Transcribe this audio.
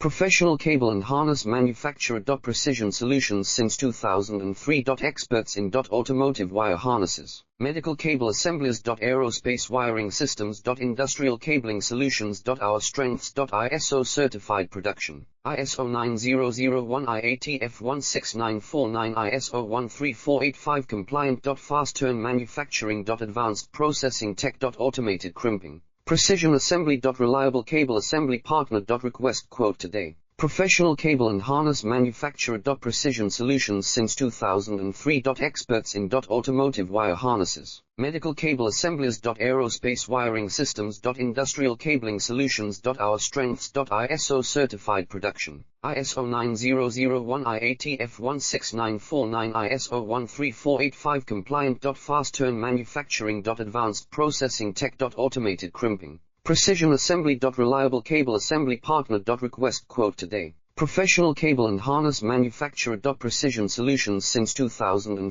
Professional cable and harness manufacturer. Precision solutions since 2003. Experts in automotive wire harnesses, medical cable assemblies. Aerospace wiring systems. Industrial cabling solutions. Our strengths. ISO certified production, ISO 9001 IATF 16949 ISO 13485 compliant. Fast turn manufacturing. Advanced processing tech. Automated crimping, precision assembly. Reliable cable assembly partner. Request quote today. Professional cable and harness manufacturer. Precision solutions since 2003. Experts in automotive wire harnesses, medical cable assemblies. Aerospace wiring systems. Industrial cabling solutions. Our strengths. ISO certified production, ISO 9001 IATF 16949 ISO 13485 compliant. Fast turn manufacturing. Advanced processing tech. Automated crimping, precision assembly. Reliable cable assembly partner. Request quote today. Professional cable and harness manufacturer. Precision solutions since 2003.